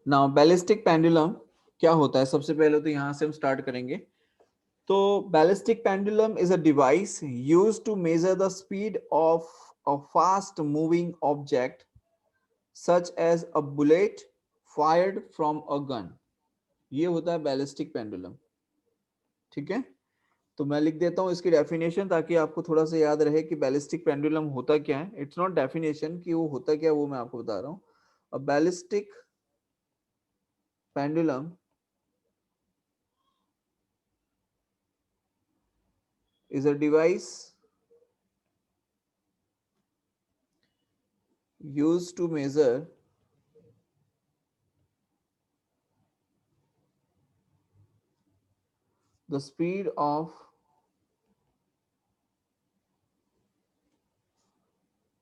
Now ballistic pendulum क्या होता है, सबसे पहले तो यहां से हम स्टार्ट करेंगे। तो ballistic pendulum is a device used to measure the speed of a fast moving object such as a bullet fired from a gun. ये होता है बैलिस्टिक पेंडुलम। ठीक है, तो मैं लिख देता हूं इसकी डेफिनेशन ताकि आपको थोड़ा सा याद रहे कि बैलिस्टिक पेंडुलम होता क्या है। इट्स नॉट डेफिनेशन कि वो होता क्या है, वो मैं आपको बता रहा हूं। A ballistic pendulum is a device used to measure the speed of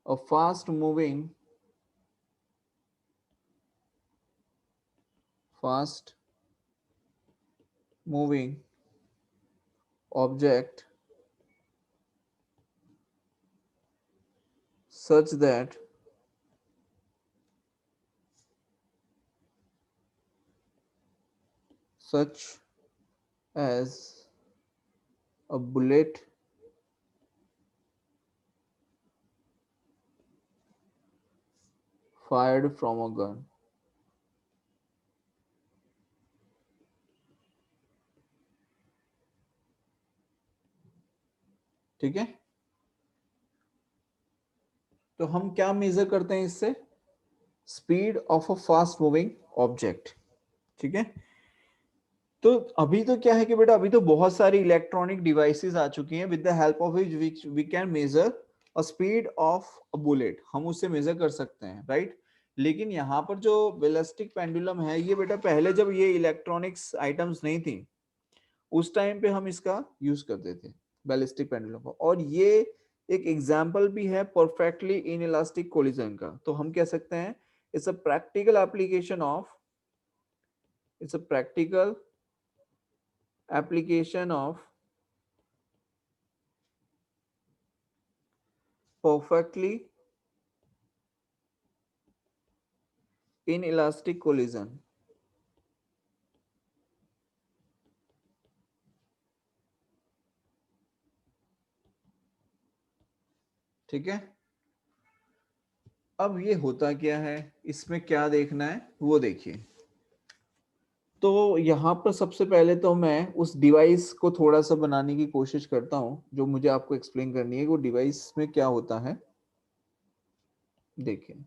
a fast moving object such that such as a bullet fired from a gun। ठीक है, तो हम क्या मेजर करते हैं इससे? Speed of a fast moving object. ठीक है, तो अभी तो क्या है कि बेटा अभी तो बहुत सारी इलेक्ट्रॉनिक डिवाइसेस आ चुकी हैं with the help of which we can measure a speed of a bullet. हम उससे मेजर कर सकते हैं, राइट। लेकिन यहाँ पर जो बैलिस्टिक पेंडुलम है ये बेटा पहले जब ये इलेक्ट्रॉनिक्स आइटम्स नहीं थी उस टाइम पे हम इसका यूज करते थे बैलिस्टिक पेंडुलम को। और ये एक एग्जाम्पल भी है परफेक्टली इन इलास्टिक कोलिजन का। तो हम कह सकते हैं it's a practical application of it's a practical application of perfectly inelastic collision। ठीक है, अब ये होता क्या है, इसमें क्या देखना है वो देखिए। तो यहाँ पर सबसे पहले तो मैं उस डिवाइस को थोड़ा सा बनाने की कोशिश करता हूँ जो मुझे आपको एक्सप्लेन करनी है। वो डिवाइस में क्या होता है देखिए।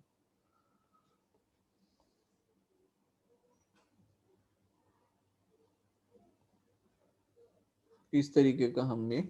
इस तरीके का हमने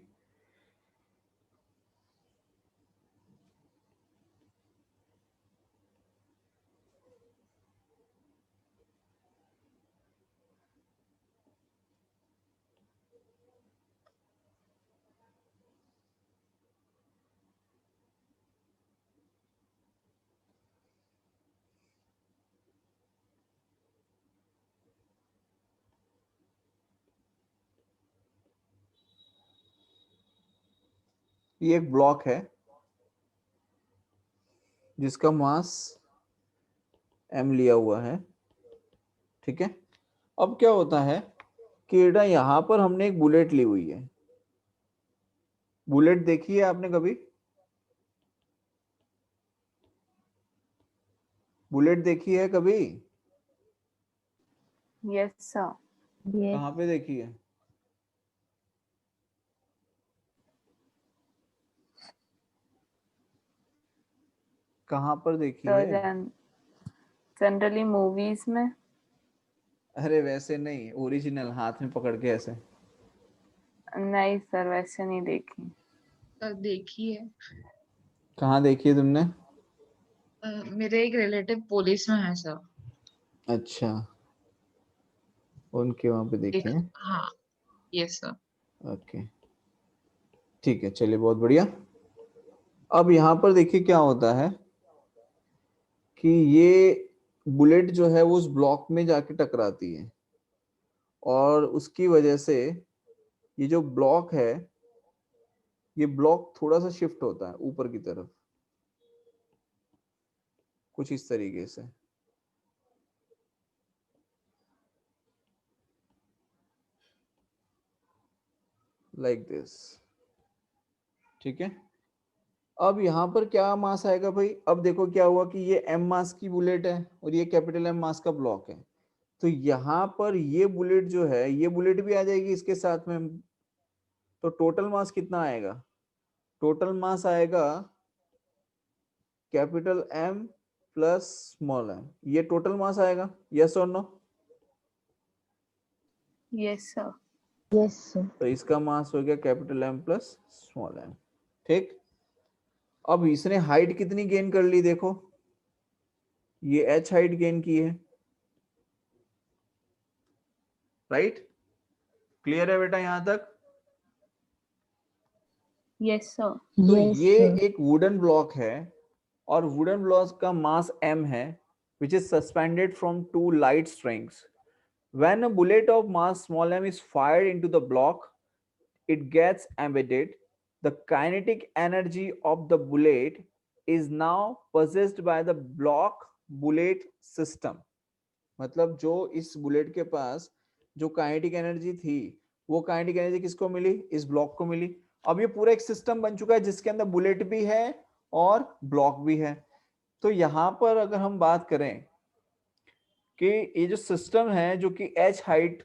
ये एक ब्लॉक है जिसका मास m लिया हुआ है। ठीक है, अब क्या होता है कि बेटा यहाँ पर हमने एक बुलेट ली हुई है। बुलेट देखी है आपने कभी? बुलेट देखी है कभी? Yes sir. कहाँ पे देखी है? कहाँ पर देखी है? जनरली मूवीज में। अरे वैसे नहीं, ओरिजिनल हाथ में पकड़ के ऐसे। नहीं सर, वैसे नहीं देखी। देखी है। कहाँ देखी है तुमने? मेरे एक रिलेटिव पुलिस में है सर। अच्छा, उनके वहां पे देखी एक, है। हाँ, यस सर। ओके, ठीक है, चलिए बहुत बढ़िया। अब यहाँ पर देखिए क्या होता है कि ये बुलेट जो है वो उस ब्लॉक में जाके टकराती है और उसकी वजह से ये जो ब्लॉक है ये ब्लॉक थोड़ा सा शिफ्ट होता है ऊपर की तरफ, कुछ इस तरीके से। लाइक दिस, ठीक है। अब यहाँ पर क्या मास आएगा भाई, अब देखो क्या हुआ कि ये m मास की बुलेट है और ये कैपिटल M मास का ब्लॉक है, तो यहाँ पर ये बुलेट जो है ये बुलेट भी आ जाएगी इसके साथ में, तो टोटल मास कितना आएगा, टोटल मास आएगा capital M plus small m, ये टोटल मास आएगा, यस और no. Yes sir. Yes sir. तो इसका मास हो गया capital M plus small m, ठीक। अब इसने हाइट कितनी गेन कर ली देखो, ये h हाइट गेन की है, राइट। क्लियर है बेटा यहां तक। Yes sir. तो यस ये सर। एक वुडन ब्लॉक है और वुडन ब्लॉक का मास m है, which is suspended from two light strings. When a bullet of mass small m is fired into the block, it gets embedded. The kinetic energy of the bullet is now possessed by the block bullet system. मतलब जो इस bullet के पास जो kinetic energy थी वो kinetic energy किसको मिली, इस block को मिली। अब ये पूरा एक सिस्टम बन चुका है जिसके अंदर बुलेट भी है और ब्लॉक भी है। तो यहां पर अगर हम बात करें कि ये जो सिस्टम है जो कि एच हाइट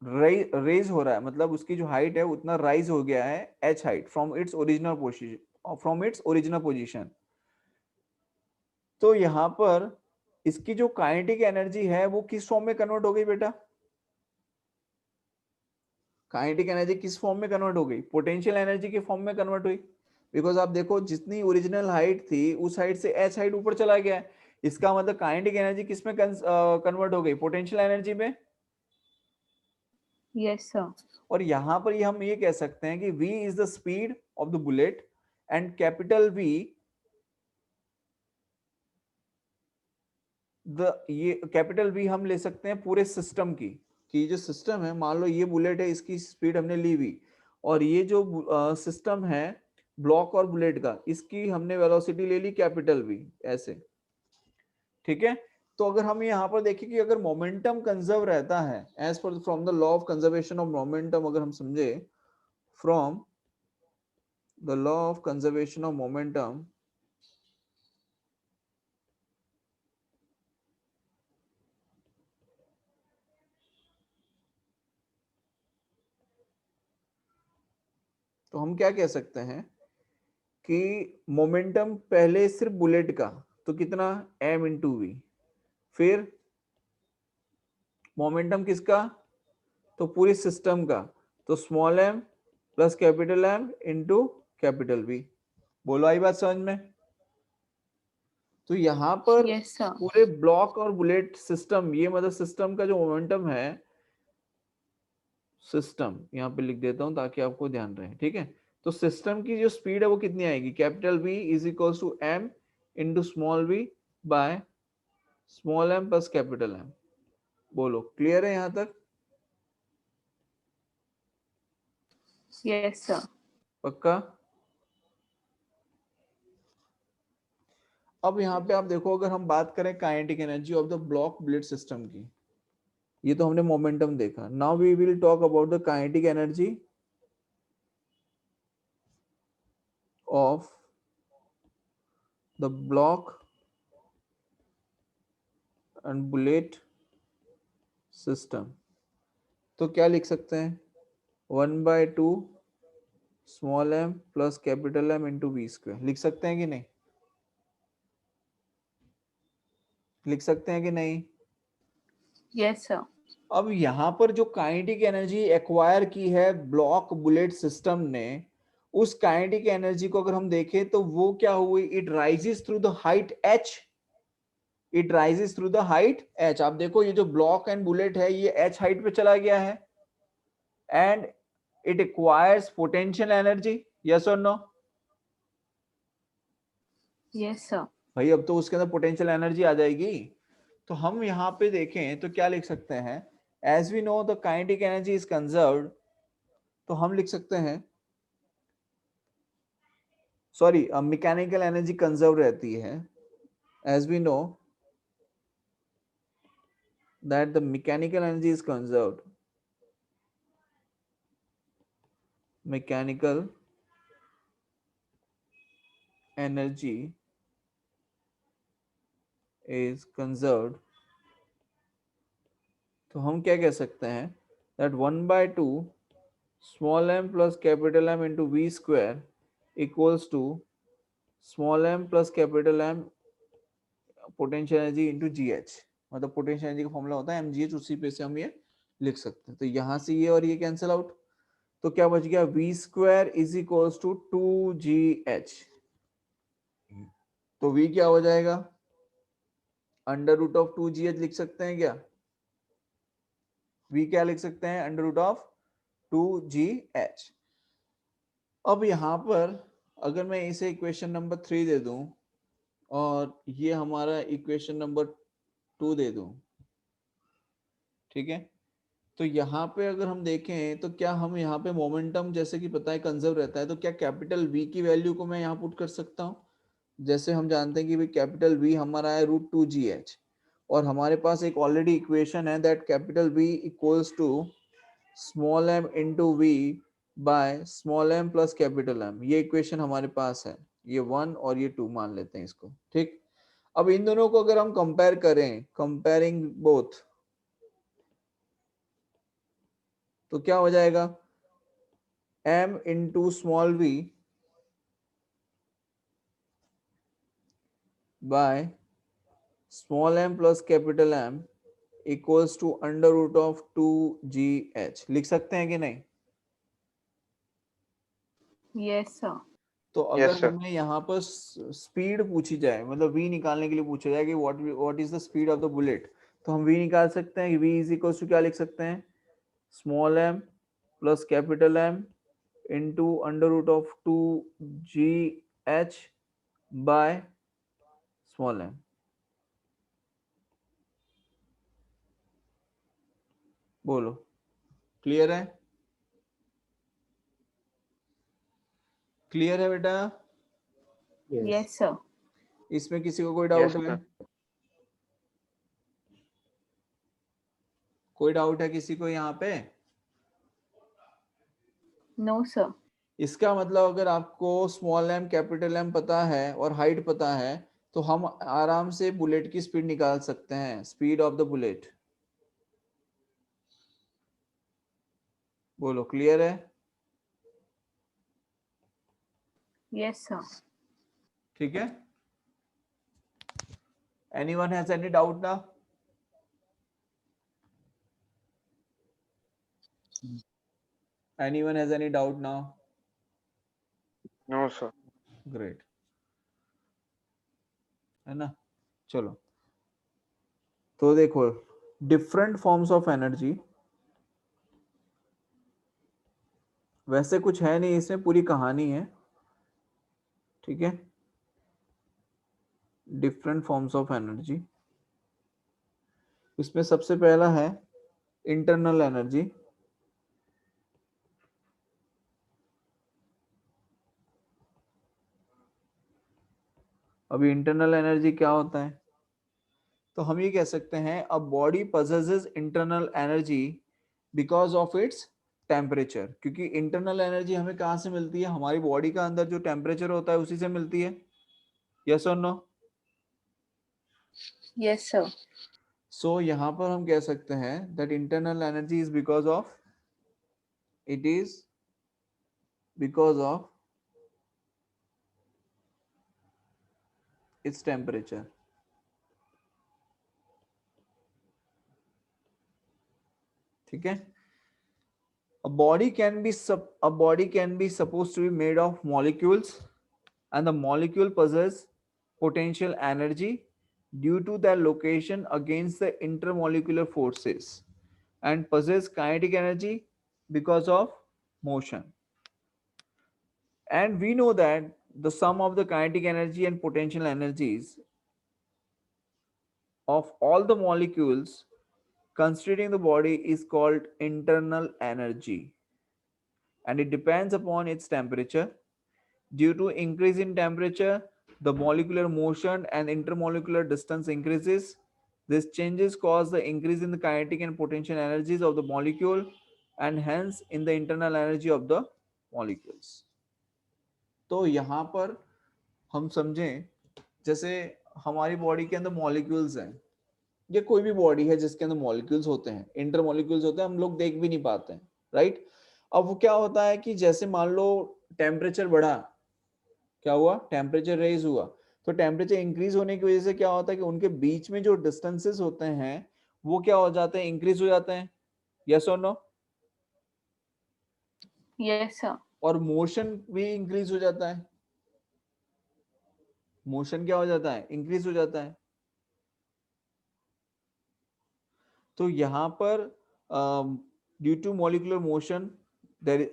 रेज हो रहा है, मतलब उसकी जो हाइट है उतना राइज हो गया है H height from its original position, तो यहां पर इसकी जो काइनेटिक एनर्जी है वो किस फॉर्म में कन्वर्ट हो गई बेटा, काइनेटिक एनर्जी किस फॉर्म में कन्वर्ट हो गई, पोटेंशियल एनर्जी के फॉर्म में कन्वर्ट हुई। बिकॉज आप देखो जितनी ओरिजिनल हाइट थी उस हाइट से एच हाइट ऊपर चला गया है, इसका मतलब काइनेटिक एनर्जी किस में कन्वर्ट हो गई, पोटेंशियल एनर्जी में। Yes sir. और यहां पर हम ये कह सकते हैं कि v is the speed of the bullet and capital V ये कैपिटल V हम ले सकते हैं पूरे सिस्टम की, कि जो सिस्टम है मान लो ये बुलेट है इसकी स्पीड हमने ली V, और ये जो सिस्टम है ब्लॉक और बुलेट का इसकी हमने वेलोसिटी ले ली कैपिटल V, ऐसे, ठीक है। तो अगर हम यहाँ पर देखें कि अगर मोमेंटम कंजर्व रहता है एज पर from the law of conservation of momentum, अगर हम समझे from the law of conservation of momentum, तो हम क्या कह सकते हैं कि मोमेंटम पहले सिर्फ बुलेट का तो कितना m इंटू वी, फिर मोमेंटम किसका, तो पूरी सिस्टम का, तो small m plus capital M into capital V। बोलो आई बात समझ में। तो यहाँ पर यस सर। पूरे ब्लॉक और बुलेट सिस्टम, ये मतलब सिस्टम का जो मोमेंटम है, सिस्टम यहाँ पे लिख देता हूं ताकि आपको ध्यान रहे, ठीक है। तो सिस्टम की जो स्पीड है वो कितनी आएगी, capital V is equal to m into small v by small m plus capital M। बोलो क्लियर है यहां तक, यस सर। पक्का। अब यहाँ पे आप देखो अगर हम बात करें kinetic energy of the block bullet system की, ये तो हमने मोमेंटम देखा, now we will talk about the kinetic energy of the block and bullet system. तो क्या लिख सकते हैं, 1/2 small m plus capital M into we square, लिख सकते हैं कि नहीं, लिख सकते हैं कि नहीं। Yes sir. अब यहाँ पर जो काइनेटिक एनर्जी एक्वायर की है ब्लॉक बुलेट सिस्टम ने, उस काइनेटिक एनर्जी को अगर हम देखें तो वो क्या हुई, it rises through the height h, it rises through the height h। आप देखो ये जो ब्लॉक एंड बुलेट है ये h हाइट पे चला गया है and it acquires potential energy, yes और नो। Yes sir. भाई अब तो उसके अंदर पोटेंशियल एनर्जी आ जाएगी, तो हम यहाँ पे देखें तो क्या लिख सकते हैं, as we know the kinetic energy is conserved, तो हम लिख सकते हैं, सॉरी मैकेनिकल एनर्जी कंजर्व रहती है, as we know that the mechanical energy is conserved mechanical energy is conserved, तो हम क्या कह सकते हैं that 1/2 small m plus capital M into we square equals to small m plus capital M potential energy into g h. मतलब potential energy का formula होता है mgh, उसी पे से हम ये लिख सकते हैं। तो यहाँ से ये और ये कैंसिल आउट, तो क्या बच गया v square is equals to 2gh। तो v क्या हो जाएगा, अंडर रूट ऑफ 2gh लिख सकते हैं क्या, v क्या लिख सकते हैं, अंडर रूट ऑफ 2gh। अब यहाँ पर अगर मैं इसे इक्वेशन नंबर 3 दे दूं और ये हमारा इक्वेशन नंबर 2 दे दूं, ठीक है, तो यहाँ पे अगर हम देखें तो क्या हम यहाँ पे मोमेंटम जैसे कि पता है कंजर्व रहता है, तो क्या कैपिटल V की वैल्यू को मैं यहाँ पुट कर सकता हूँ। जैसे हम जानते हैं कि भाई कैपिटल V हमारा है √2gh, और हमारे पास एक ऑलरेडी इक्वेशन है that capital V equals to small m into v by small m plus capital M। ये इक्वेशन हमारे पास है, ये 1 और ये 2 मान लेते हैं इसको, ठीक। अब इन दोनों को अगर हम कंपेयर करें, कंपेयरिंग बोथ, तो क्या हो जाएगा m into small v by small m plus capital M equals to under root of 2gh। लिख सकते हैं कि नहीं। Yes sir. तो अगर Yes, sir. हमें यहाँ पर स्पीड पूछी जाए, मतलब v निकालने के लिए पूछा जाए कि what is the speed of the bullet, तो हम v निकाल सकते हैं कि v इज इक्वल्स टू क्या लिख सकते हैं, small m plus capital M into under root of 2gh by small m। बोलो, क्लियर है, क्लियर है बेटा। Yes sir. इसमें किसी को कोई डाउट Yes, है, sir. कोई डाउट है किसी को यहाँ पे। No sir. इसका मतलब अगर आपको स्मॉल m कैपिटल M पता है और हाइट पता है, तो हम आराम से बुलेट की स्पीड निकाल सकते हैं, स्पीड ऑफ द बुलेट। बोलो, क्लियर है। Yes sir. ठीक है, एनीवन हैज एनी डाउट ना। Anyone has any doubt now. No, sir. Great, है ना। चलो, तो देखो डिफरेंट फॉर्म्स ऑफ एनर्जी, वैसे कुछ है नहीं इसमें, पूरी कहानी है, ठीक है। डिफरेंट फॉर्म्स ऑफ एनर्जी, इसमें सबसे पहला है इंटरनल एनर्जी। अभी इंटरनल एनर्जी क्या होता है, तो हम ये कह सकते हैं a body possesses internal energy because of its temperature. क्योंकि इंटरनल एनर्जी हमें कहाँ से मिलती है, हमारी बॉडी का अंदर जो टेम्परेचर होता है उसी से मिलती है, यस और नो। Yes sir. सो यहाँ पर हम कह सकते हैं that internal energy is because of, it is because of its temperature. ठीक है, a body can be supposed to be made of molecules, and the molecule possess potential energy due to their location against the intermolecular forces, and possess kinetic energy because of motion. And we know that the sum of the kinetic energy and potential energies of all the molecules constituting the body is called internal energy, and it depends upon its temperature. Due to increase in temperature, the molecular motion and intermolecular distance increases. These changes cause the increase in the kinetic and potential energies of the molecule, and hence in the internal energy of the molecules. तो यहाँ पर हम समझें, जैसे हमारी body के अंदर molecules हैं, या कोई भी बॉडी है जिसके अंदर मॉलिक्यूल्स होते हैं, इंटर मॉलिक्यूल्स होते हैं, हम लोग देख भी नहीं पाते हैं, राइट। अब वो क्या होता है कि जैसे मान लो टेम्परेचर बढ़ा, क्या हुआ, टेम्परेचर रेज हुआ, तो टेम्परेचर इंक्रीज होने की वजह से क्या होता है कि उनके बीच में जो डिस्टेंसेस होते हैं वो क्या हो जाते हैं, इंक्रीज हो जाते हैं, यस और नो। Yes sir. और मोशन भी इंक्रीज हो जाता है, मोशन क्या हो जाता है, इंक्रीज हो जाता है। तो यहाँ पर due to molecular motion there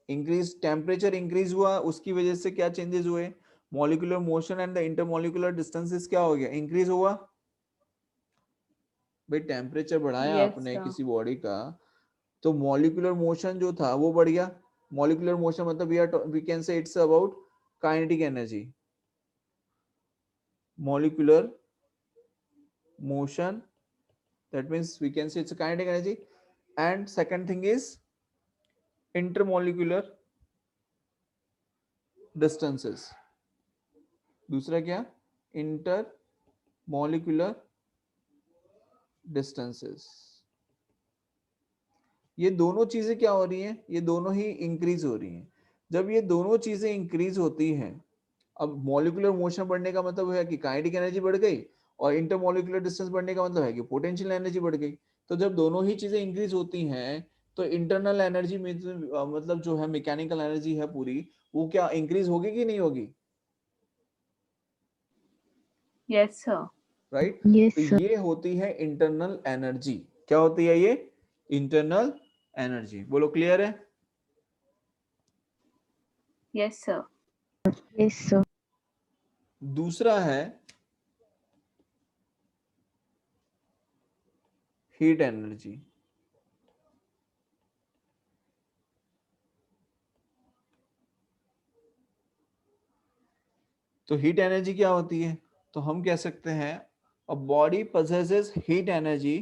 increase, temperature increase हुआ, उसकी वजह से क्या चेंजेस हुए, molecular motion and the intermolecular distances क्या हो गया, इंक्रीज हुआ। भाई टेम्परेचर बढ़ाया यस आपने सर। किसी बॉडी का, तो मॉलिक्यूलर मोशन जो था वो बढ़ गया। मॉलिक्यूलर मोशन मतलब we can say it's about kinetic energy, molecular motion, that means we can say it's a kinetic energy. And second thing is intermolecular distances, दूसरा क्या, intermolecular distances। ये दोनों चीजें क्या हो रही हैं, ये दोनों ही इंक्रीज हो रही हैं। जब ये दोनों चीजें इंक्रीज होती हैं, अब मॉलिक्यूलर मोशन बढ़ने का मतलब है कि काइनेटिक एनर्जी बढ़ गई, और इंटरमॉलिक्यूलर डिस्टेंस बढ़ने का मतलब है कि पोटेंशियल एनर्जी बढ़ गई। तो जब दोनों ही चीजें इंक्रीज होती हैं तो इंटरनल एनर्जी में मतलब जो है मैकेनिकल एनर्जी है पूरी, वो क्या इंक्रीज होगी कि नहीं होगी, यस सर। राइट। Yes, तो sir. ये होती है इंटरनल एनर्जी। क्या होती है ये, इंटरनल एनर्जी। बोलो क्लियर है। Yes sir. Yes, sir. दूसरा है हीट एनर्जी। तो हीट एनर्जी क्या होती है, तो हम कह सकते हैं a body possesses heat energy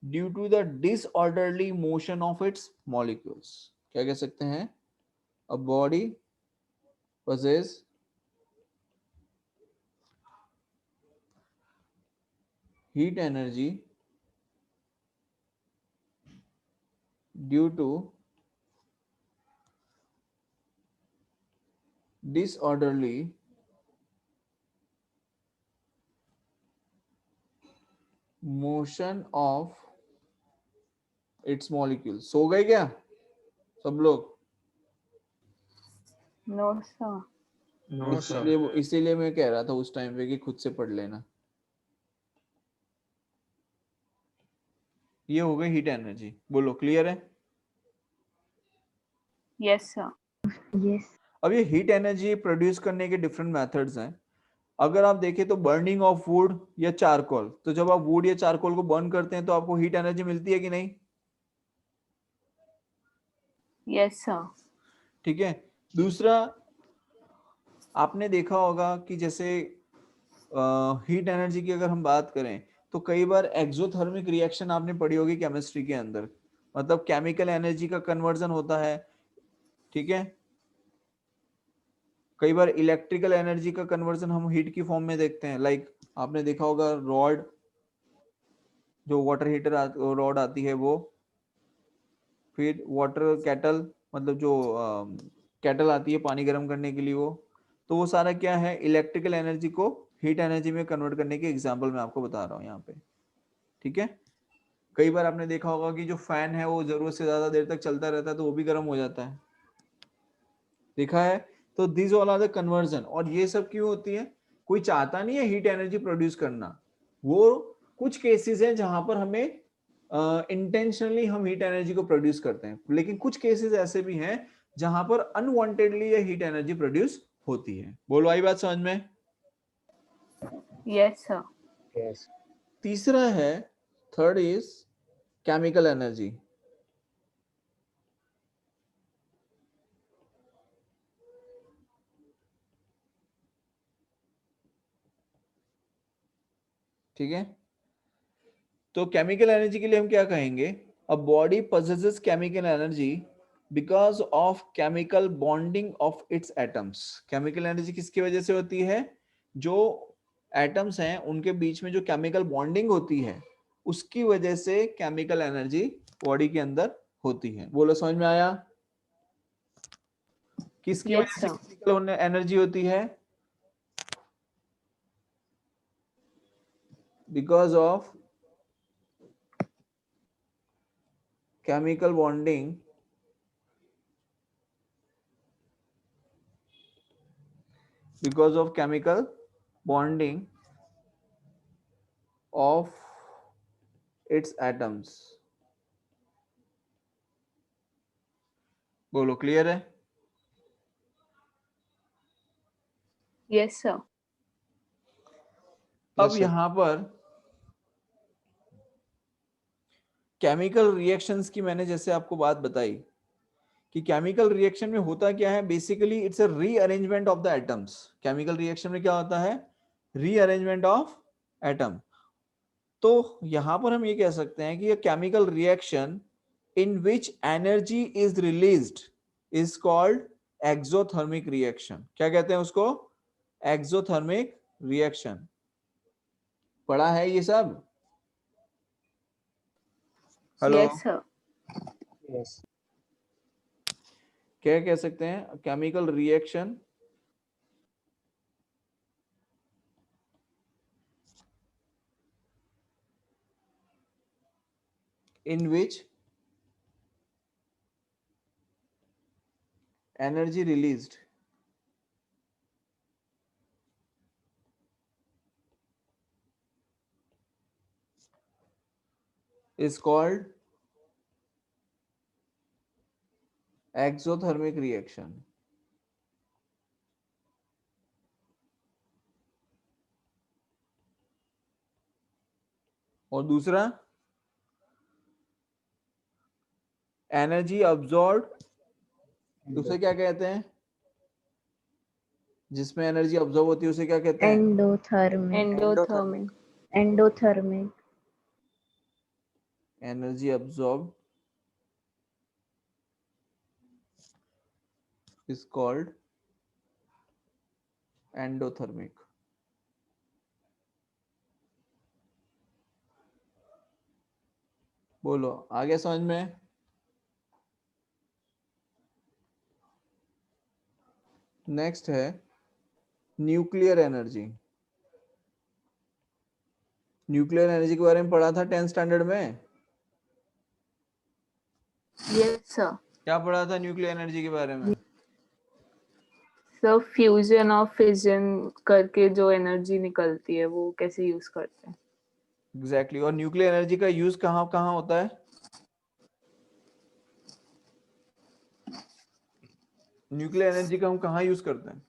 due to the disorderly motion of its molecules। क्या कह सकते हैं, a body possesses heat energy due to disorderly motion of its molecules। सो गए क्या सब लोग, नो सर। No sir. इसीलिए मैं कह रहा था उस टाइम पे कि खुद से पढ़ लेना। ये हो गई हीट एनर्जी। बोलो क्लियर है। Yes sir. Yes. अब ये हीट एनर्जी प्रोड्यूस करने के डिफरेंट मेथड्स हैं। अगर आप देखें तो बर्निंग ऑफ वुड या चारकोल, तो जब आप वुड या चारकोल को बर्न करते हैं तो आपको हीट एनर्जी मिलती है कि नहीं, यस सर। ठीक है। दूसरा, आपने देखा होगा कि जैसे हीट एनर्जी की अगर हम बात करें तो कई बार एक्सोथर्मिक रिएक्शन आपने पढ़ी होगी केमिस्ट्री के अंदर, मतलब केमिकल एनर्जी का कन्वर्जन होता है, ठीक है। कई बार इलेक्ट्रिकल एनर्जी का कन्वर्जन हम हीट की फॉर्म में देखते हैं। लाइक आपने देखा होगा रॉड, जो वाटर हीटर रॉड आती है वो, फिर वाटर केटल, मतलब जो केटल आती है पानी गर्म करने के लिए वो, तो वो सारा क्या है, इलेक्ट्रिकल एनर्जी को हीट एनर्जी में कन्वर्ट करने के एग्जांपल मैं आपको बता रहा हूँ यहाँ पे, ठीक है। कई बार आपने देखा होगा कि जो फैन है वो जरूरत से ज्यादा देर तक चलता रहता है तो वो भी गर्म हो जाता है, देखा है। तो this all are the conversion. और ये सब क्यों होती है, कोई चाहता नहीं है हीट एनर्जी प्रोड्यूस करना, वो कुछ केसेस हैं जहां पर हमें इंटेंशनली हम हीट एनर्जी को प्रोड्यूस करते हैं, लेकिन कुछ केसेस ऐसे भी हैं जहां पर अनवांटेडली ये हीट एनर्जी प्रोड्यूस होती है। बोलो आई बात समझ में। Yes sir. यस। तीसरा है, थर्ड इज केमिकल एनर्जी। ठीक है। तो केमिकल एनर्जी के लिए हम क्या कहेंगे, a body possesses chemical energy because of chemical bonding of its atoms. Chemical energy किसकी वजह से होती है? जो एटम्स हैं उनके बीच में जो केमिकल बॉन्डिंग होती है उसकी वजह से केमिकल एनर्जी बॉडी के अंदर होती है। बोलो, समझ में आया? किसकी Yes, वजह से sir. केमिकल एनर्जी होती है? Because of chemical bonding because of chemical bonding of its atoms। बोलो, क्लियर है? Yes, sir. अब यहां पर केमिकल रिएक्शंस की मैंने जैसे आपको बात बताई कि केमिकल रिएक्शन में होता क्या है, basically it's a rearrangement of the atoms. Chemical reaction में क्या होता है? Rearrangement of atom. तो यहां पर हम ये कह सकते हैं कि chemical reaction in which energy is released is called exothermic reaction। क्या कहते हैं उसको? exothermic reaction। पढ़ा है ये सब? Hello, Yes, sir. Yes. क्या कह सकते हैं? Chemical reaction in which energy released is called exothermic reaction। और दूसरा एनर्जी अब्सॉर्ब, उसे क्या कहते हैं? जिसमें एनर्जी अब्सॉर्ब होती है उसे क्या कहते हैं? Endothermic. Endothermic. Endothermic. Energy absorb is called endothermic। बोलो, आगे समझ में? नेक्स्ट है न्यूक्लियर एनर्जी। न्यूक्लियर एनर्जी के बारे में पढ़ा था 10th स्टैंडर्ड में। Yes, sir. क्या पढ़ा था न्यूक्लियर एनर्जी के बारे में? So fusion और fission करके जो एनर्जी निकलती है वो कैसे यूज करते हैं? एग्जैक्टली। और न्यूक्लियर एनर्जी का यूज कहाँ कहाँ होता है? न्यूक्लियर एनर्जी का हम कहाँ यूज करते हैं?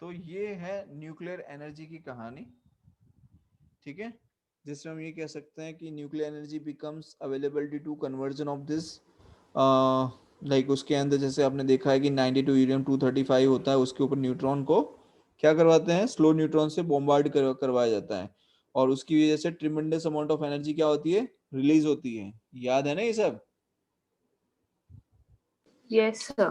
तो ये है न्यूक्लियर एनर्जी की कहानी, ठीक है, जिसमें हम ये कह सकते हैं कि nuclear energy becomes available due to conversion of this, like उसके अंदर जैसे आपने देखा है कि 92 यूरेनियम 235 होता है, उसके ऊपर न्यूट्रॉन को क्या करवाते हैं? स्लो न्यूट्रॉन से बॉम्बार्ड करवाया जाता है और उसकी वजह से ट्रिमेंडस अमाउंट ऑफ एनर्जी क्या होती है? रिलीज होती है। याद है ना ये सब? Yes, sir.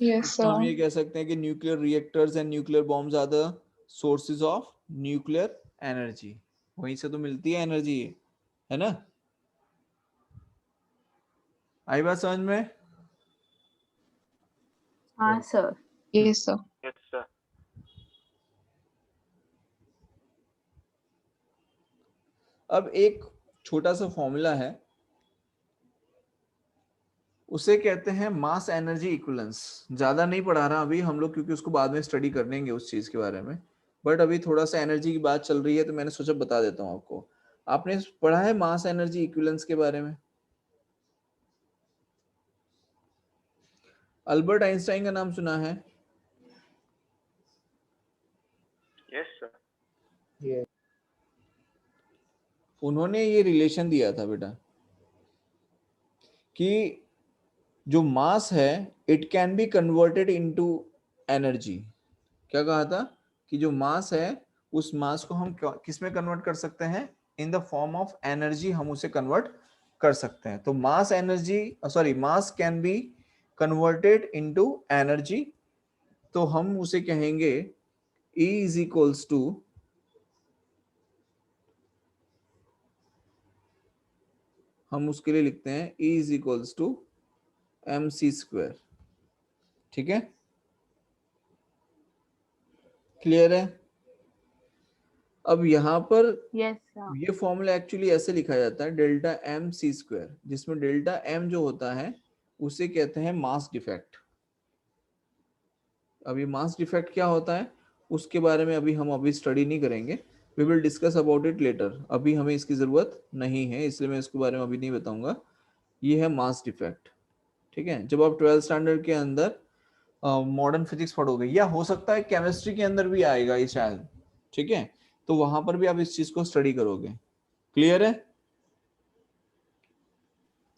Yes, तो हम sir. ये कह सकते हैं कि nuclear reactors and nuclear bombs are the sources of nuclear energy. वहीं से तो मिलती है एनर्जी, है ना? आई बात समझ में? हाँ sir. Yes, sir. Yes, sir. अब एक छोटा सा फॉर्मूला है, उसे कहते हैं मास एनर्जी इक्विवेलेंस। ज्यादा नहीं पढ़ा रहा अभी हम लोग, क्योंकि उसको बाद में स्टडी कर लेंगे उस चीज के बारे में, बट अभी थोड़ा सा एनर्जी की बात चल रही है तो मैंने सोचा बता देता हूँ आपको। आपने पढ़ा है मास एनर्जी इक्विवेलेंस के बारे में? अल्बर्ट आइंस्टाइन का नाम सुना है? Yes, sir. Yes. उन्होंने ये रिलेशन दिया था बेटा कि जो मास है it can be converted into energy. क्या कहा था? कि जो मास है उस मास को हम किस में कन्वर्ट कर सकते हैं, in the form of energy हम उसे कन्वर्ट कर सकते हैं। तो mass energy sorry mass can be converted into energy, तो हम उसे कहेंगे E इज इक्वल्स टू हम उसके लिए लिखते हैं E is equals to mc²। ठीक है, क्लियर है? अब यहां पर यस सर। ये फॉर्मूला एक्चुअली ऐसे लिखा जाता है डेल्टा mc², जिसमें डेल्टा m जो होता है उसे कहते हैं मास डिफेक्ट। अभी मास डिफेक्ट क्या होता है उसके बारे में हम अभी स्टडी नहीं करेंगे, we will discuss about it later. अभी हमें इसकी जरूरत नहीं है, इसलिए मैं इसके बारे में अभी नहीं बताऊंगा। ये है मास डिफेक्ट। ठीक है, जब आप 12th स्टैंडर्ड के अंदर मॉडर्न फिजिक्स पढ़ोगे, या हो सकता है केमिस्ट्री के अंदर भी आएगा ये शायद, ठीक है, तो वहां पर भी आप इस चीज को स्टडी करोगे। क्लियर है?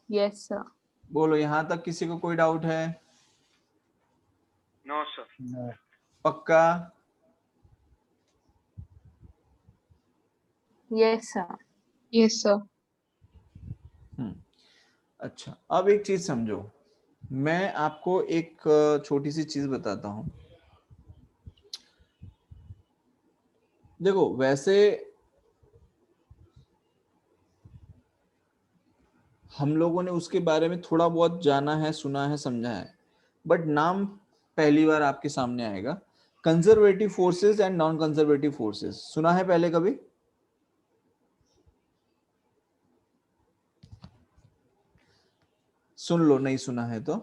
Yes sir. बोलो, यहां तक किसी को कोई डाउट है? No sir. No. पक्का? Yes sir. Yes sir. अच्छा, अब एक चीज समझो, मैं आपको एक छोटी सी चीज बताता हूं। देखो, वैसे हम लोगों ने उसके बारे में थोड़ा बहुत जाना है, सुना है, समझा है, बट नाम पहली बार आपके सामने आएगा। Conservative forces and non conservative forces सुना है पहले कभी? सुन लो, नहीं सुना है तो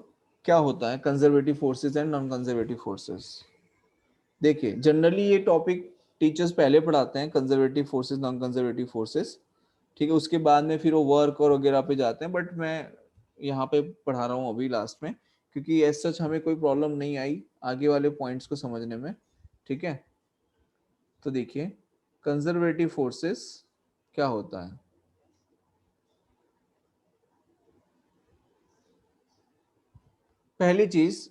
क्या होता है conservative forces and non conservative forces. देखिए, जनरली ये टॉपिक टीचर्स पहले पढ़ाते हैं, conservative forces non conservative forces, ठीक है, उसके बाद में फिर वो वर्क और वगैरह पे जाते हैं, बट मैं यहाँ पे पढ़ा रहा हूँ अभी लास्ट में, क्योंकि एज सच हमें कोई प्रॉब्लम नहीं आई आगे वाले पॉइंट्स को समझने में। ठीक है, तो देखिए कंजर्वेटिव फोर्सेस क्या होता है। पहली चीज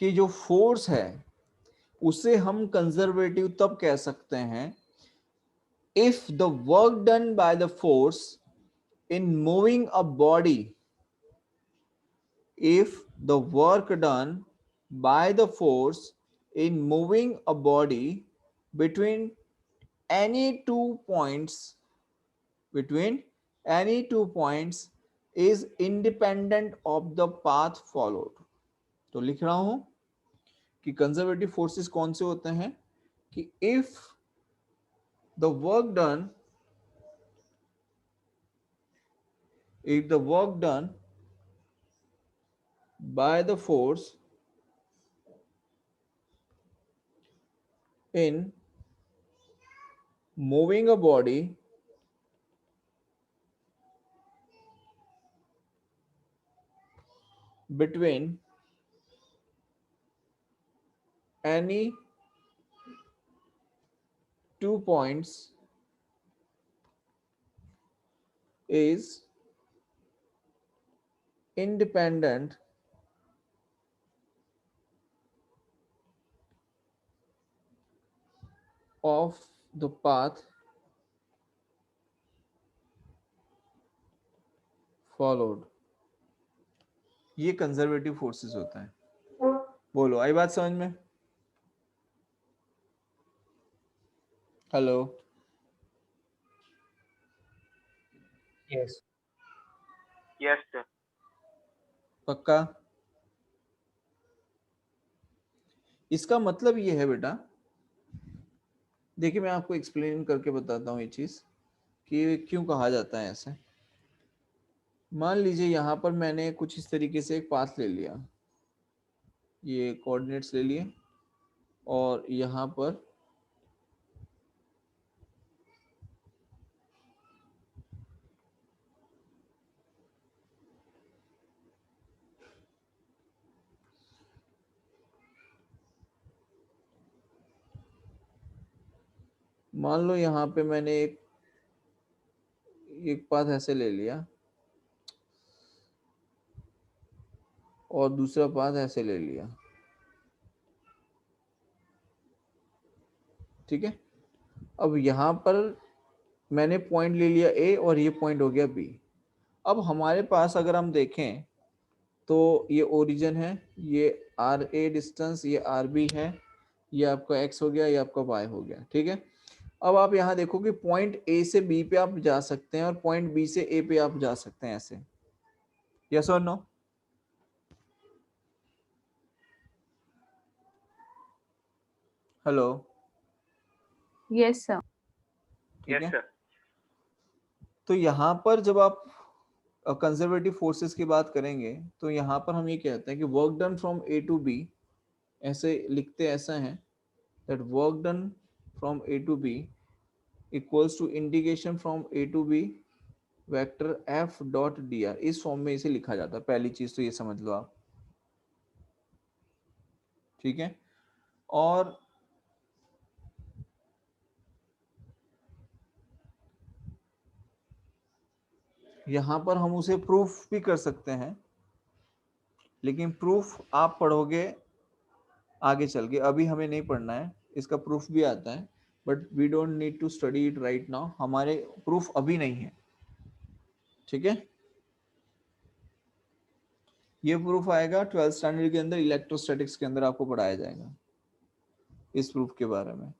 कि जो फोर्स है उसे हम कंजर्वेटिव तब कह सकते हैं if the work done by the force in moving a body, if the work done by the force in moving a body between any two points is independent of the path followed। तो लिख रहा हूं कि conservative forces कौन से होते हैं कि if the work done by the force in moving a body between any two points is independent of the path followed। ये कंजर्वेटिव फोर्सेस होता है। बोलो, आई बात समझ में? हेलो? Yes. Yes sir. पक्का? इसका मतलब ये है बेटा, देखिए मैं आपको एक्सप्लेन करके बताता हूँ ये चीज कि क्यों कहा जाता है ऐसे। मान लीजिए यहाँ पर मैंने कुछ इस तरीके से एक पाथ ले लिया, ये कोऑर्डिनेट्स ले लिए, और यहाँ पर मान लो यहाँ पे मैंने एक पाथ ऐसे ले लिया और दूसरा पाथ ऐसे ले लिया। ठीक है। अब यहाँ पर मैंने पॉइंट ले लिया ए और ये पॉइंट हो गया बी। अब हमारे पास अगर हम देखें तो ये ओरिजिन है, ये आर ए डिस्टेंस, ये आर बी है, ये आपका एक्स हो गया, ये आपका वाई हो गया, ठीक है। अब आप यहाँ देखो कि पॉइंट ए से बी पे आप जा सकते हैं और पॉइंट बी से ए पे आप जा सकते हैं ऐसे, यस और नो? Hello, yes sir. ठीक यस है। सर। तो यहाँ पर जब आप कंजर्वेटिव फोर्सेस की बात करेंगे तो यहाँ पर हम ये कहते हैं कि work done from A to B, ऐसे लिखते ऐसा है that work done from A to B equals to integration from A to B vector F dot d r. इस फॉर्म में इसे लिखा जाता है। पहली चीज तो ये समझ लो आप, ठीक है। और यहां पर हम उसे प्रूफ भी कर सकते हैं, लेकिन प्रूफ आप पढ़ोगे आगे चल के, अभी हमें नहीं पढ़ना है। इसका प्रूफ भी आता है but we don't need to study it right now, हमारे प्रूफ अभी नहीं है, ठीक है। ये प्रूफ आएगा 12th स्टैंडर्ड के अंदर, इलेक्ट्रोस्टैटिक्स के अंदर आपको पढ़ाया जाएगा इस प्रूफ के बारे में।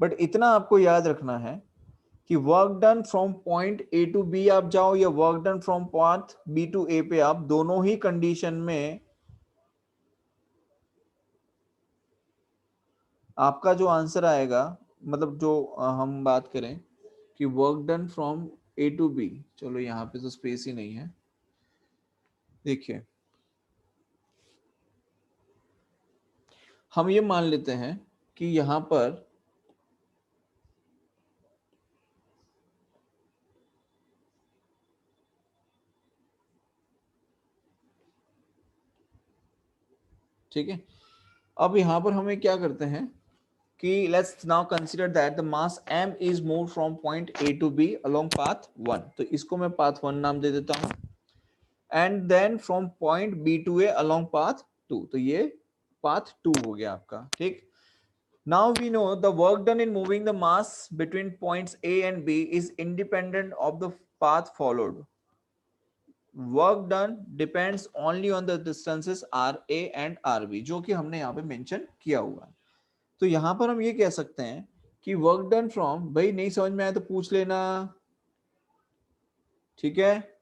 बट इतना आपको याद रखना है कि work done from point A to B आप जाओ या work done from path B to A पे आप, दोनों ही कंडीशन में आपका जो आंसर आएगा, मतलब जो हम बात करें कि work done from A to B, चलो यहाँ पे तो स्पेस ही नहीं है, देखिए हम ये मान लेते हैं कि यहाँ पर ठीक है। अब यहाँ पर हमें क्या करते हैं कि let's now consider that the mass m is move from point a to b along path 1, तो इसको मैं पाथ 1 नाम दे देता हूं, and then from point b to a along path 2, तो ये पाथ 2 हो गया आपका, ठीक। Now we know the work done in moving the mass between points a and b is independent of the path followed. Work done depends only on the distances r A and r B, जो कि हमने यहाँ पे mention किया हुआ है। तो यहाँ पर हम ये कह सकते हैं कि वर्क डन फ्रॉम, भाई नहीं समझ में आया तो पूछ लेना, ठीक है।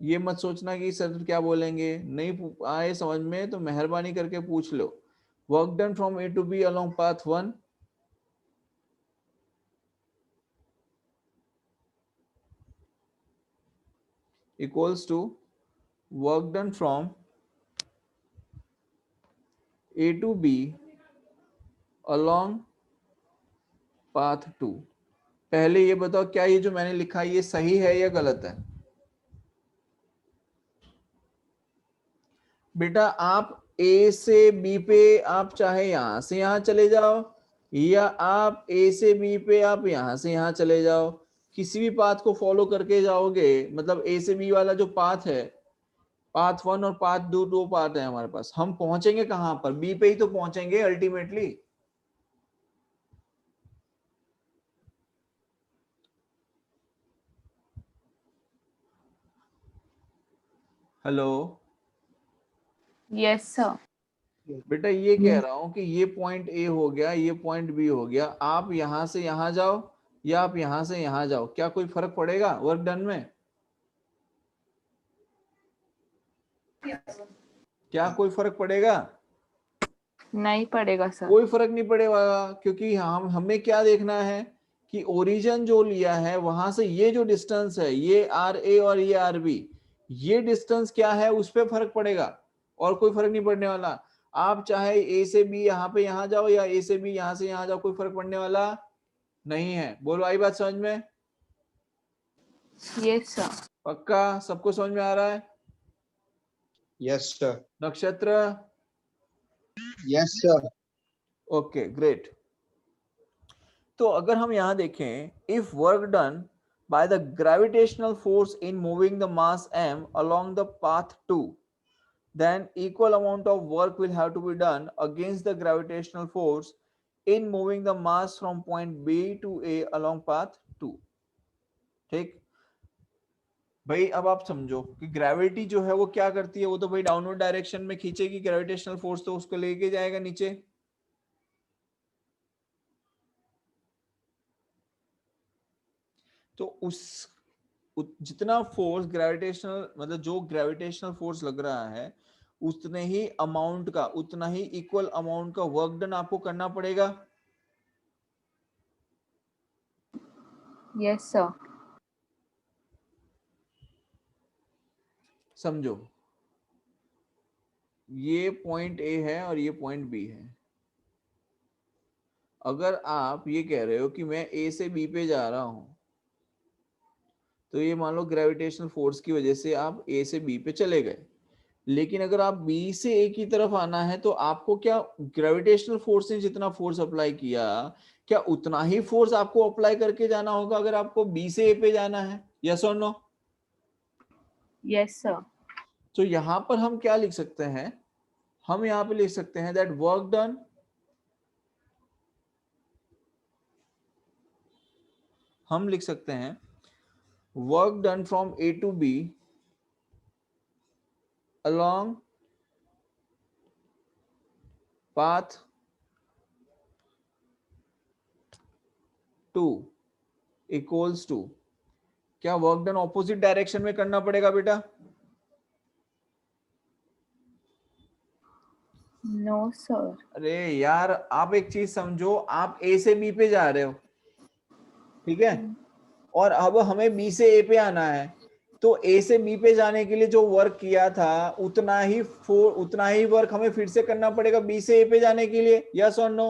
ये मत सोचना कि सर क्या बोलेंगे, नहीं आए समझ में तो मेहरबानी करके पूछ लो। Work done from A to B along path 1 equals to work done from A to B along path 2। पहले ये बताओ क्या ये जो मैंने लिखा है ये सही है या गलत है? बेटा आप A से B पे आप चाहे यहां से यहां चले जाओ या आप A से B पे आप यहां से यहां चले जाओ, किसी भी पाथ को फॉलो करके जाओगे, मतलब A से B वाला जो पाथ है, पाथ 1 और पाथ 2, दो पाथ है हमारे पास, हम पहुंचेंगे कहां पर? बी पे ही तो पहुंचेंगे अल्टीमेटली। Hello, yes sir. बेटा ये कह रहा हूं कि ये पॉइंट ए हो गया, ये पॉइंट बी हो गया, आप यहां से यहां जाओ या आप यहां से यहां जाओ, क्या कोई फर्क पड़ेगा वर्क डन में? क्या कोई फर्क पड़ेगा? नहीं पड़ेगा सर। कोई फर्क नहीं पड़ेगा, क्योंकि हम हमें क्या देखना है कि ओरिजिन जो लिया है वहां से ये जो डिस्टेंस है, ये आर ए और ये आर बी, ये डिस्टेंस क्या है उस पर फर्क पड़ेगा, और कोई फर्क नहीं पड़ने वाला। आप चाहे ए से बी यहाँ पे यहाँ जाओ या ए से बी यहाँ से यहाँ जाओ, कोई फर्क पड़ने वाला नहीं है। बोलो, आई बात समझ में? Yes sir. पक्का सबको समझ में आ रहा है? Yes sir. Nakshatra? Yes sir. Okay great. तो अगर हम यहां देखें, if work done by the gravitational force in moving the mass m along the path 2, then equal amount of work will have to be done against the gravitational force in moving the mass from point B to A along path 2. ठीक भाई, अब आप समझो कि gravity जो है वो क्या करती है, वो तो भाई डाउनवर्ड डायरेक्शन में खींचेगी, ग्रेविटेशनल फोर्स तो उसको लेके जाएगा नीचे। तो जितना फोर्स ग्रेविटेशनल, मतलब जो ग्रेविटेशनल फोर्स लग रहा है, उतने ही अमाउंट का, उतना ही इक्वल अमाउंट का वर्क डन आपको करना पड़ेगा। Yes sir. समझो, ये पॉइंट ए है और ये पॉइंट बी है। अगर आप ये कह रहे हो कि मैं ए से बी पे जा रहा हूं, तो ये मान लो ग्रेविटेशनल फोर्स की वजह से आप ए से बी पे चले गए। लेकिन अगर आप बी से ए की तरफ आना है, तो आपको क्या ग्रेविटेशनल फोर्स ने जितना फोर्स अप्लाई किया, क्या उतना ही फोर्स आपको अप्लाई करके जाना होगा अगर आपको बी से ए पे जाना है? यस और नो? Yes sir. तो यहां पर हम क्या लिख सकते हैं? हम यहां पे लिख सकते हैं दैट वर्क डन हम लिख सकते हैं work done from A to B along path 2 equals to, क्या वर्क डन ऑपोजिट डायरेक्शन में करना पड़ेगा बेटा? No sir. अरे यार, आप एक चीज समझो, आप ए से बी पे जा रहे हो, ठीक है, और अब हमें बी से ए पे आना है। तो ए से बी पे जाने के लिए जो वर्क किया था, उतना ही वर्क हमें फिर से करना पड़ेगा बी से ए पे जाने के लिए। यस और नो?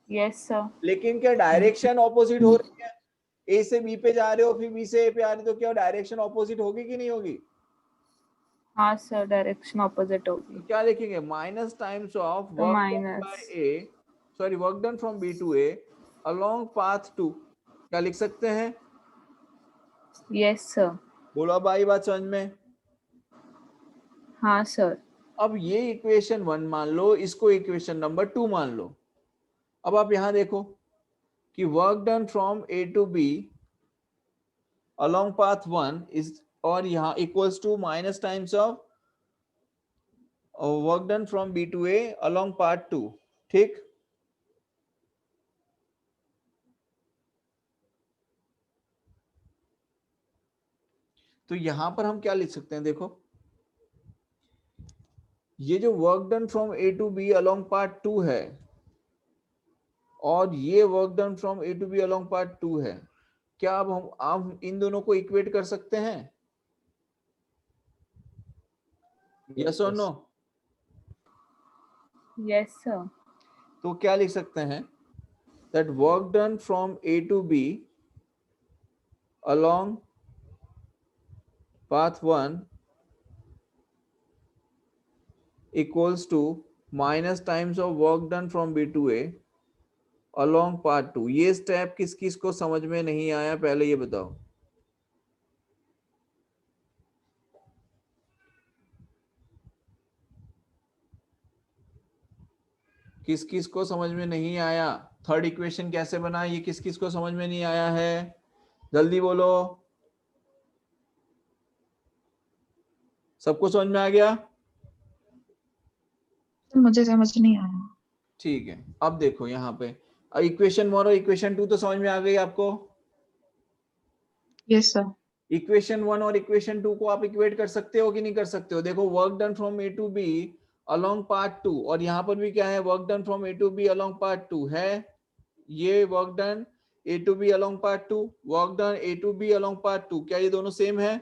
Yes sir. लेकिन क्या डायरेक्शन ऑपोजिट हो रही है? ए से बी पे जा रहे हो, फिर बी से ए पे आ रहे हो, तो क्या डायरेक्शन ऑपोजिट होगी कि नहीं होगी? हाँ सर, डायरेक्शन ऑपोजिट होगी। तो क्या लिखेंगे? माइनस टाइम्स ऑफ तो work minus. By A, sorry work done from B to A along path 2। क्या लिख सकते हैं? Yes sir. बोलो अब आई बात समझ में? हाँ सर। अब ये इक्वेशन 1 मान लो, इसको इक्वेशन नंबर 2 मान लो। अब आप यहां देखो कि work done from A to B along path 1 is, और यहां equals to minus times of work done from B to A along path 2। ठीक, तो यहां पर हम क्या लिख सकते हैं? देखो, ये जो work done from A to B along part 2 है, और ये work done from A to B along part 2 है, क्या अब हम इन दोनों को इक्वेट कर सकते हैं? यस और नो? Yes sir. तो क्या लिख सकते हैं? That work done from A to B along path 1 equals to minus times of work done from B to A along part 2। ये स्टेप किस किस को समझ में नहीं आया, पहले ये बताओ। किस किस को समझ में नहीं आया? थर्ड इक्वेशन कैसे बना, ये किस किस को समझ में नहीं आया है? जल्दी बोलो। सबको समझ में आ गया? मुझे समझ नहीं आया। ठीक है, अब देखो यहाँ पे इक्वेशन 1 और इक्वेशन 2 तो समझ में आ गई आपको? Yes sir. इक्वेशन 1 और इक्वेशन 2 को आप इक्वेट कर सकते हो कि नहीं कर सकते हो? देखो, work done from A to B along part 2, और यहाँ पर भी क्या है? Work done from A to B along part 2 है। ये work done A to B along part 2, work done A to B along part 2, क्या ये दोनों सेम है?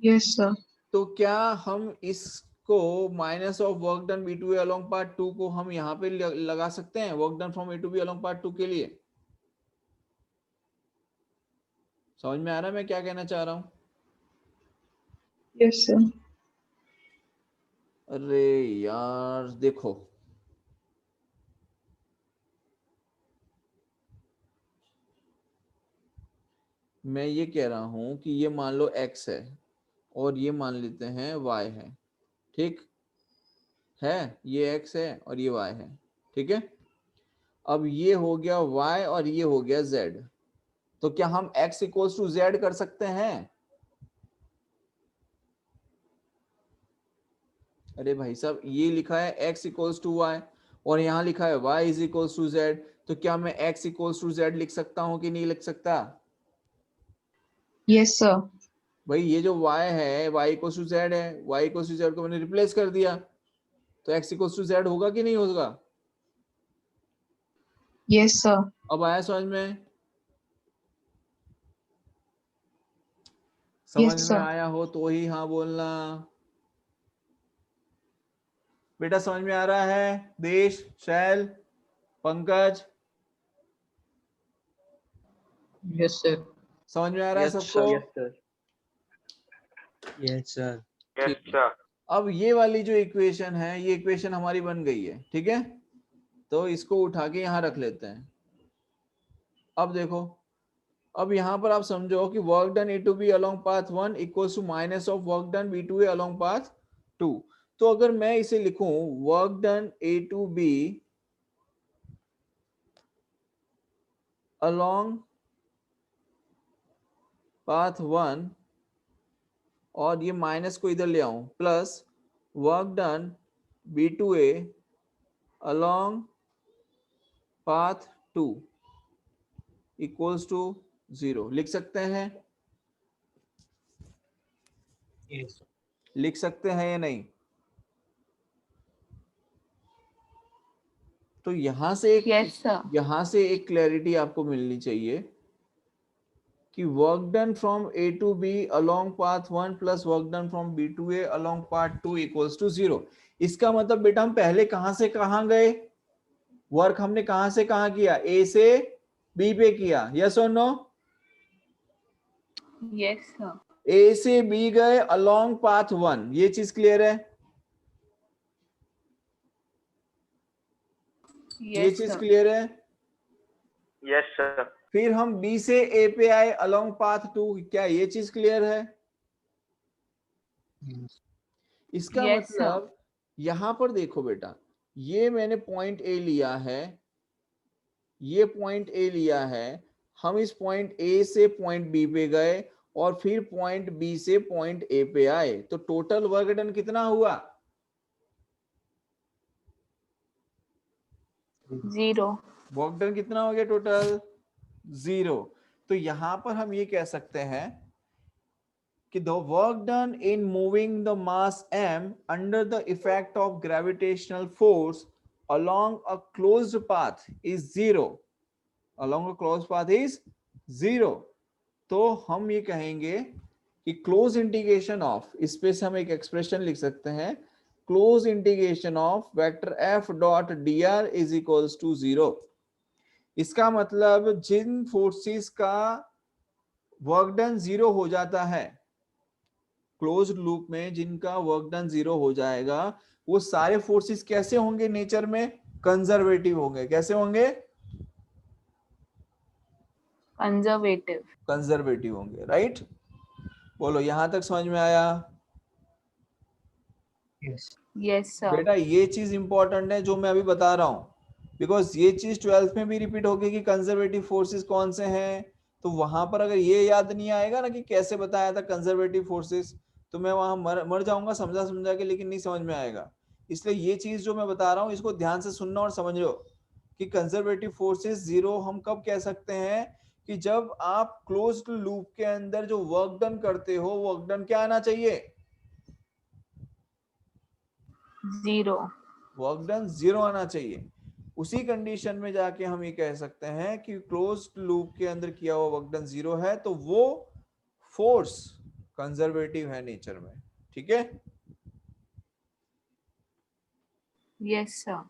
Yes sir. तो क्या हम इसको minus of work done B to A along part 2 को हम यहाँ पे लगा सकते हैं work done from A to B along part 2 के लिए? समझ में आ रहा है मैं क्या कहना चाह रहा हूं? Yes sir. अरे यार देखो, मैं ये कह रहा हूं कि ये मान लो x है और ये मान लेते हैं y है, ठीक। है, ये x है और ये y है, ठीक है। अब ये हो गया y और ये हो गया z, तो क्या हम x इक्वल्स टू z कर सकते हैं? अरे भाई साहब, ये लिखा है x इक्वल्स टू y और यहाँ लिखा है y is equals to z, तो क्या मैं x इक्वल्स टू z लिख सकता हूँ कि नहीं लिख सकता? Yes, sir. भाई ये जो y है y इक्वल्स टू z है, y इक्वल्स टू z को मैंने रिप्लेस कर दिया, तो x इक्वल्स टू z होगा कि नहीं होगा? Yes, sir. अब आया समझ में? Yes, समझ में sir. आया हो तो ही हाँ बोलना। बेटा समझ में आ रहा है? देश, शैल, पंकज, Yes, sir. समझ में आ रहा है Yes, सबको? sir. Yes, sir. Yes, sir. Yes, sir. अब ये वाली जो इक्वेशन है, ये इक्वेशन हमारी बन गई है, ठीक है। तो इसको उठा के यहाँ रख लेते हैं। अब देखो, अब यहाँ पर आप समझो कि work done A to B along path 1 equals to minus of work done B to A along path 2। तो अगर मैं इसे लिखूं work done A to B along path 1 और ये माइनस को इधर ले आऊं, plus work done B to A along path 2 equals to 0, लिख सकते हैं? Yes. लिख सकते हैं या नहीं? तो यहां से एक Yes, sir. यहां से एक क्लैरिटी आपको मिलनी चाहिए कि work done from A to B along path 1 plus work done from B to A along path 2 equals to 0। इसका मतलब बेटा हम पहले कहां से कहां गए? वर्क हमने कहां से कहां किया? ए से बी पे किया, यस और नो? Yes, sir. ए से बी गए अलोंग पाथ 1, ये चीज क्लियर है? ये Yes, चीज sir. क्लियर है? Yes, sir. फिर हम बी से ए पे आए अलोंग पाथ 2, क्या ये चीज क्लियर है? Yes. इसका Yes, मतलब यहां पर देखो बेटा, ये मैंने पॉइंट ए लिया है, ये पॉइंट ए लिया है, हम इस पॉइंट ए से पॉइंट बी पे गए और फिर पॉइंट बी से पॉइंट ए पे आए, तो टोटल वर्क डन कितना हुआ? 0. वर्क डन कितना हो गया टोटल? 0। तो यहां पर हम ये कह सकते हैं कि the work done in moving the mass m under the effect of gravitational force along a closed path is 0, along a closed path is 0। तो हम ये कहेंगे कि क्लोज इंटीग्रेशन ऑफ, इस पे से हम एक एक्सप्रेशन लिख सकते हैं, close integration of vector F dot d r is equals to 0। इसका मतलब जिन फोर्सेस का वर्क डन 0 हो जाता है, क्लोज लूप में जिनका वर्क डन 0 हो जाएगा, वो सारे फोर्सेस कैसे होंगे? नेचर में कंजर्वेटिव होंगे। कैसे होंगे? Conservative. कंजर्वेटिव होंगे, राइट? बोलो, यहां तक समझ में आया? Yes. Yes, sir. बेटा ये चीज इंपॉर्टेंट है जो मैं अभी बता रहा हूं, बिकॉज ये चीज 12th में भी रिपीट होगी कि कंजर्वेटिव फोर्सेस कौन से हैं। तो वहां पर अगर ये याद नहीं आएगा ना कि कैसे बताया था कंजर्वेटिव फोर्सेस, तो मैं वहां मर जाऊंगा समझा समझा के, लेकिन नहीं समझ में आएगा। इसलिए ये चीज जो मैं बता रहा हूँ इसको ध्यान से सुनना और समझ लो कि कंजर्वेटिव फोर्सेस 0 हम कब कह सकते हैं? कि जब आप क्लोज्ड लूप के अंदर जो वर्क डन करते हो, वर्क डन क्या आना चाहिए? 0. वर्क डन 0 आना चाहिए। उसी कंडीशन में जाके हम ये कह सकते हैं कि क्लोज्ड लूप के अंदर किया हुआ वर्क डन 0 है, तो वो फोर्स कंजर्वेटिव है नेचर में, ठीक है? Yes, sir.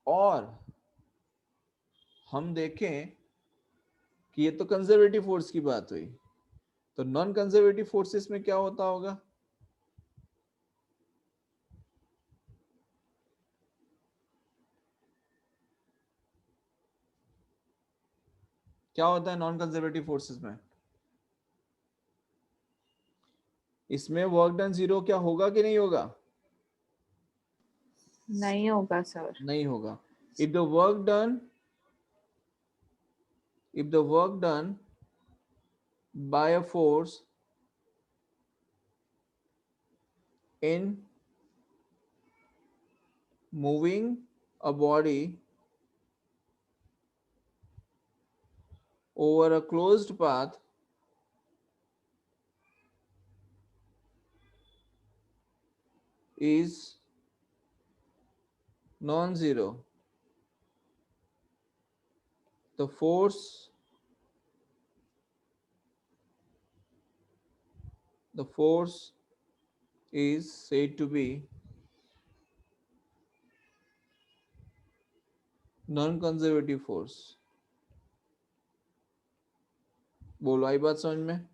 और हम देखें कि ये तो कंजर्वेटिव फोर्स की बात हुई, तो नॉन कंजर्वेटिव फोर्सेस में क्या होता होगा? क्या होता है नॉन कंजर्वेटिव फोर्सेस में? इसमें वर्क डन 0 क्या होगा कि नहीं होगा? नहीं होगा सर. नहीं होगा. If the work done by a force in moving a body over a closed path is non-zero. The force is said to be non-conservative force. बोलो, आई बात समझ में?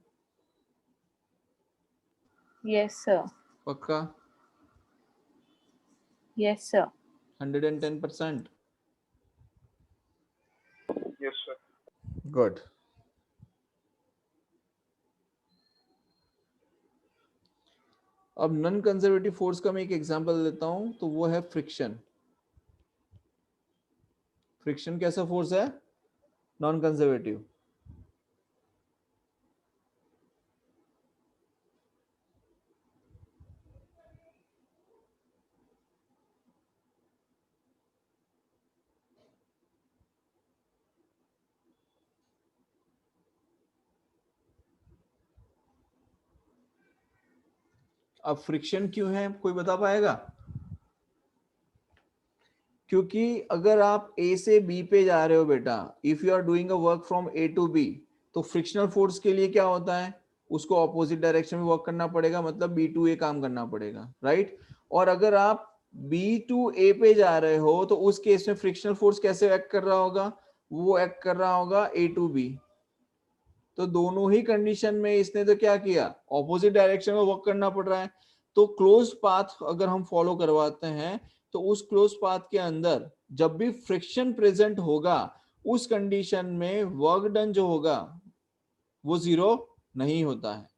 Yes sir. पक्का? Yes sir. 110%. Yes, sir. Good. अब non conservative force का मैं एक example देता हूं, तो वो है फ्रिक्शन. फ्रिक्शन कैसा फोर्स है? Non conservative. अब फ्रिक्शन क्यों है, कोई बता पाएगा? क्योंकि अगर आप ए से बी पे जा रहे हो बेटा, if you are doing a work from A to B, तो फ्रिक्शनल फोर्स के लिए क्या होता है? उसको ऑपोजिट डायरेक्शन में वर्क करना पड़ेगा, मतलब बी टू ए काम करना पड़ेगा, राइट? और अगर आप बी टू ए पे जा रहे हो, तो उस केस में फ्रिक्शनल फोर्स कैसे एक्ट कर रहा होगा? वो एक्ट कर रहा होगा ए टू बी. तो दोनों ही कंडीशन में इसने तो क्या किया? ऑपोजिट डायरेक्शन में वर्क करना पड़ रहा है. तो क्लोज्ड पाथ अगर हम फॉलो करवाते हैं, तो उस क्लोज पाथ के अंदर जब भी फ्रिक्शन प्रेजेंट होगा, उस कंडीशन में वर्क डन जो होगा वो जीरो नहीं होता है.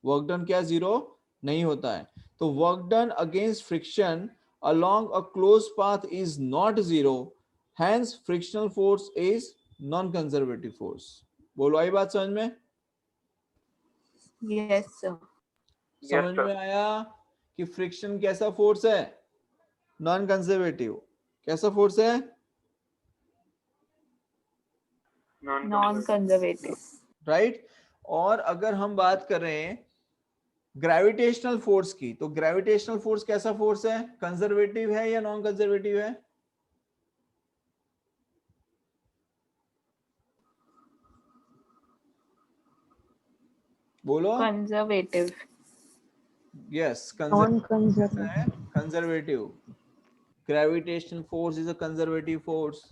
वर्क डन क्या जीरो नहीं होता है. तो work done against friction along a closed path is not zero, hence frictional force is non-conservative force. बोलो, आई बात समझ में? Yes sir. समझ में आया कि फ्रिक्शन कैसा फोर्स है? Non conservative. कैसा फोर्स है? Non-conservative. राइट. और अगर हम बात करें ग्रेविटेशनल फोर्स की, तो ग्रेविटेशनल फोर्स कैसा फोर्स है? कंजर्वेटिव है या नॉन कंजर्वेटिव है? बोलो. Conservative. Yes, Non-conservative. Conservative. Gravitational force is a conservative force.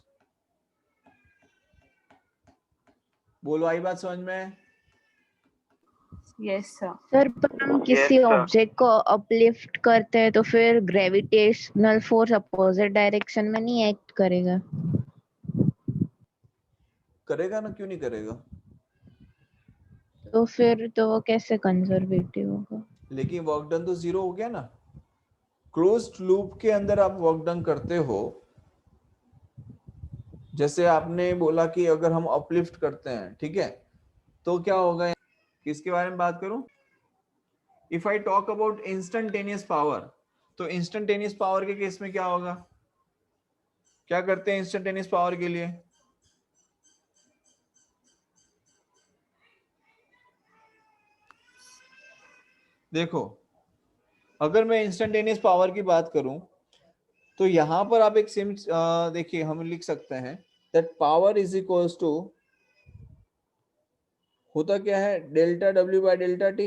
बोलो, आई बात समझ में? Yes sir. सर, पर हम किसी Yes, sir. ऑब्जेक्ट को अपलिफ्ट करते हैं तो फिर ग्रेविटेशनल फोर्स अपोजिट डायरेक्शन में नहीं एक्ट करेगा? करेगा ना, क्यों नहीं करेगा? तो फिर तो वो कैसे कंजर्वेटिव होगा? लेकिन वर्क डन तो जीरो हो गया ना. क्लोज्ड लूप के अंदर आप वर्क डन करते हो. जैसे आपने बोला कि अगर हम अपलिफ्ट करते हैं, ठीक है, तो क्या होगा? किसके बारे में बात करूं? If I talk about instantaneous power, तो इंस्टेंटेनियस पावर के केस में क्या होगा? क्या करते हैं इंस्टेंटेनियस पावर के लिए? देखो, अगर मैं इंस्टेंटेनियस पावर की बात करूं, तो यहां पर आप एक देखिए, हम लिख सकते हैं that power is equals to, होता क्या है, delta W by delta t.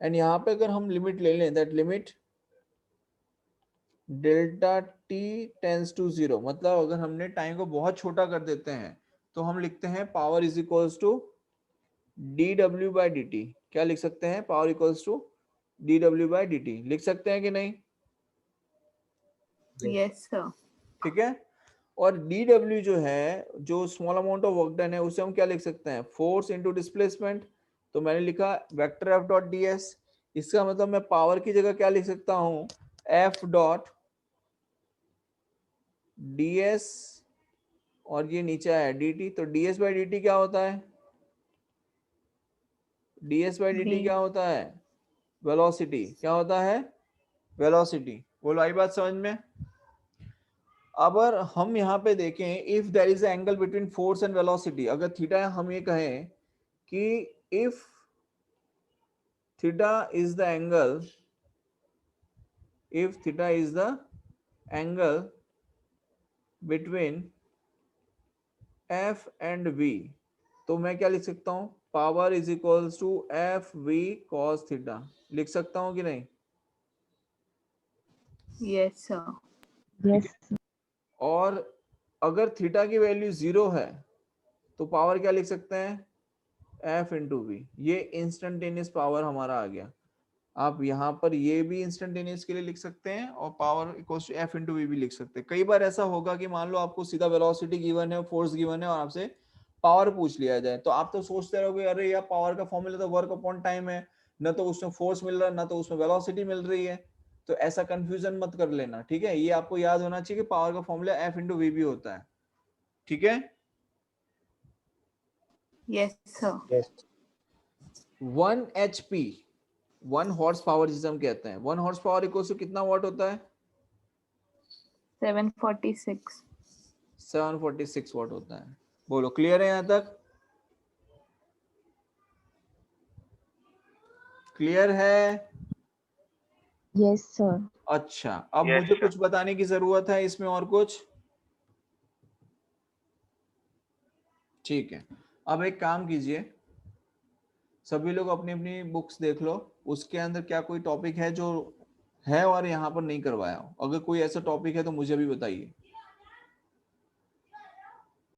And यहां पे अगर हम लिमिट ले लें, that limit delta t tends to zero, मतलब अगर हमने टाइम को बहुत छोटा कर देते हैं, तो हम लिखते हैं power is equals to d W by d t. क्या लिख सकते हैं? Power equals to d W by d t. लिख सकते हैं कि नहीं? Yes sir. ठीक है. और dw जो है, जो small amount of work done है, उसे हम क्या लिख सकते हैं? Force into displacement. तो मैंने लिखा वेक्टर f डॉट ds. इसका मतलब मैं पावर की जगह क्या लिख सकता हूं? f डॉट ds और ये नीचे है dt, तो ds बाई dt क्या होता है? ds by dt V. क्या होता है? वेलोसिटी। क्या होता है? वेलोसिटी। बोलो आई बात समझ में? अगर हम यहाँ पे देखें, if there is angle between force and velocity, अगर थीटा हम ये कहें कि if theta is the angle, if theta is the angle between f and v, तो मैं क्या लिख सकता हूं? Power is equals to F v cos theta. लिख सकता हूं कि नहीं? Yes, sir. Yes. और अगर थीटा की वैल्यू 0 है तो पावर क्या लिख सकते हैं? F into v. ये इंस्टेंटेनियस पावर हमारा आ गया। आप यहाँ पर ये भी इंस्टेंटेनियस के लिए लिख सकते हैं और power equals to F into v भी लिख सकते हैं। कई बार ऐसा होगा कि मान लो आपको सीधा वेलोसिटी गिवन है, फोर्स गिवन है और आपसे पावर पूछ लिया जाए, तो आप तो सोचते रहोगे अरे यार पावर का फॉर्मूला तो वर्क अपॉन टाइम है, न तो उसमें फोर्स मिल रहा है, न तो उसमें वेलोसिटी मिल रही है। तो ऐसा कंफ्यूजन मत कर लेना, ठीक है? ये आपको याद होना चाहिए कि पावर का फॉर्मूला एफ इंटू वी भी होता है, ठीक है? Yes, sir. Yes. 1 HP, 1 horse power जिसे हम कहते हैं, 1 हॉर्स पावर इक्वल टू कितना वाट होता है? 746. 746 वाट होता है। बोलो क्लियर है यहां तक? क्लियर है? Yes, sir. अच्छा, अब Yes, मुझे sir. कुछ बताने की जरूरत है इसमें और कुछ? ठीक है, अब एक काम कीजिए, सभी लोग अपनी अपनी बुक्स देख लो, उसके अंदर क्या कोई टॉपिक है जो है और यहाँ पर नहीं करवाया हो? अगर कोई ऐसा टॉपिक है तो मुझे भी बताइए।